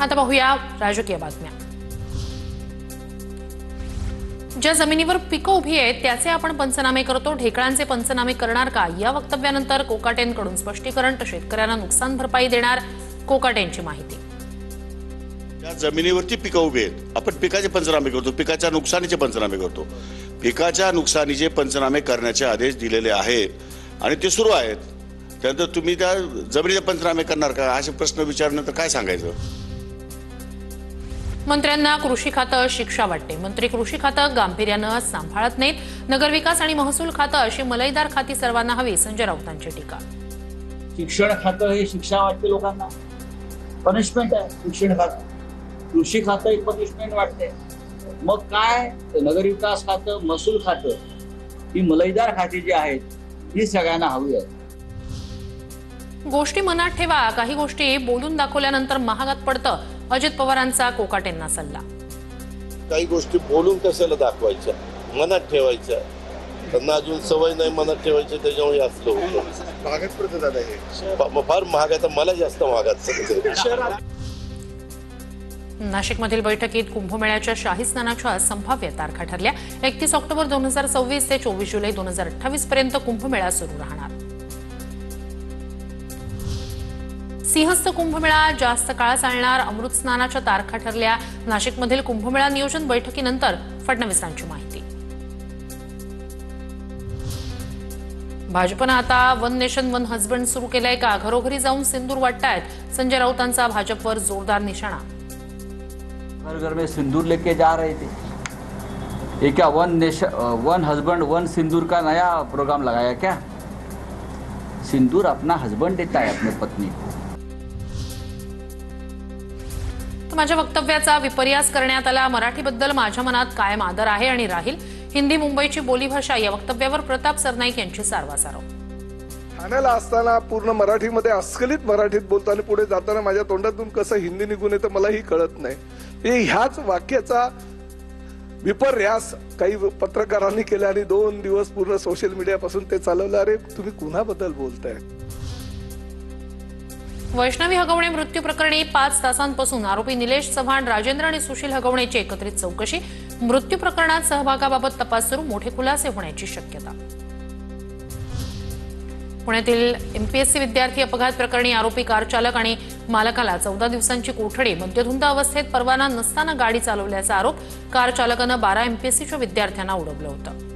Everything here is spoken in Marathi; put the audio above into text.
आता पाहूया राजकीय बातम्या। ज्या जमिनीवर पिकं उभी आहेत त्याचे आपण पंचनामे करतो, ढेकळांचे पंचनामे करणार का? या वक्तव्यानंतर कोकाटेंकडून स्पष्टीकरण, तर शेतकऱ्यांना नुकसान भरपाई देणार कोकाटेंची माहिती। ज्या जमिनीवरती पिकं उभी आहेत आपण पिकाचे पंचनामे करतो, पिकाच्या नुकसानीचे पंचनामे करतो। पिकाच्या नुकसानीचे पंचनामे करण्याचे आदेश दिलेले आहेत आणि ते सुरू आहेत। त्यानंतर तुम्ही त्या जमिनीचे पंचनामे करणार का असे प्रश्न विचारल्यानंतर काय सांगायचं? मंत्र्यांना कृषी खातं शिक्षा वाटते, मंत्री कृषी खातं गांभीर्यानं सांभाळत नाहीत। नगरविकास आणि महसूल खातं अशी मलईदार खाती सर्वांना हवी, संजय राऊतांची टीका। शिक्षण खातं हे शिक्षा वाटते लोकांना, पनिशमेंट आहे शिक्षण खातं। कृषी खातं एक पनिशमेंट वाटते, मग काय नगरविकास खातं, महसूल खातं ही मलईदार खाती जी आहेत ही सगळ्यांना हवी आहेत। गोष्टी मनात ठेवा, काही गोष्टी बोलून दाखवल्यानंतर महागात पडतं, अजित पवारांचा कोकाटेंना सल्ला। काही गोष्टी बोलून कशाला दाखवायच्या, मनात ठेवायच्या। त्यांना अजून सवय नाही मनात ठेवायची, त्याच्यामुळे असलं होतं। महागात पडतं दादा हे, फार महाग आहे, तर मला जास्त महागात सांगितलं। नाशिकमधील बैठकीत कुंभमेळ्याच्या शाही स्नानाच्या संभाव्य तारखा ठरल्या। 31 ऑक्टोबर 2026 ते 24 जुलै 2028 पर्यंत कुंभमेळा सुरू राहणार। सिंहस्थ कुंभमेळा जास्त काळ चालणार, अमृत स्नानाच्या तारखा ठरल्या। नाशिकमधील कुंभमेळा नियोजन बैठकीनंतर फडणवीसांची माहिती। भाजपनं आता वन नेशन वन हजबंड सुरू केलंय का? घरोघरी जाऊन सिंदूर वाटतायत, संजय राऊतांचा भाजपवर जोरदार निशाणा। घर घर में सिंदूर लेके जा रहे थे, ये क्या वन हस्बैंड वन सिंदूर का नया प्रोग्राम लगाया क्या? सिंदूर अपना हस्बैंड देता है अपने पत्नी को। माझ्या वक्तव्याचा विपर्यास करण्यात आला, मराठीबद्दल माझ्या मनात कायम आदर आहे आणि राहील। हिंदी मुंबईची बोलीभाषा या वक्तव्यावर प्रताप सरनाईक यांची सारवासारव। ठाण्याला असताना पूर्ण मराठीमध्ये अस्खलित मराठीत बोलतो आणि पुढे जाताना माझ्या तोंडातून कसं हिंदी निघून येतं मलाही कळत नाही। ह्याच वाक्याचा विपर्यास काही पत्रकारांनी केला आणि 2 दिवस पूर्ण सोशल मीडियापासून ते चालवलं। अरे तुम्ही कुणाबद्दल बोलताय? वैष्णवी हगवणे मृत्यू प्रकरणी 5 तासांपासून आरोपी निलेश चव्हाण, राजेंद्र आणि सुशील हगवणेची एकत्रित चौकशी। मृत्यू प्रकरणात सहभागाबाबत तपास सुरू, मोठे खुलासे होण्याची शक्यता। पुण्यातील एमपीएससी विद्यार्थी अपघात प्रकरणी आरोपी कार चालक आणि मालकाला 14 दिवसांची कोठडी। मद्यधुंद अवस्थेत परवाना नसताना गाडी चालवल्याचा आरोप। कार चालकानं 12 एमपीएससीच्या विद्यार्थ्यांना उडवलं होतं।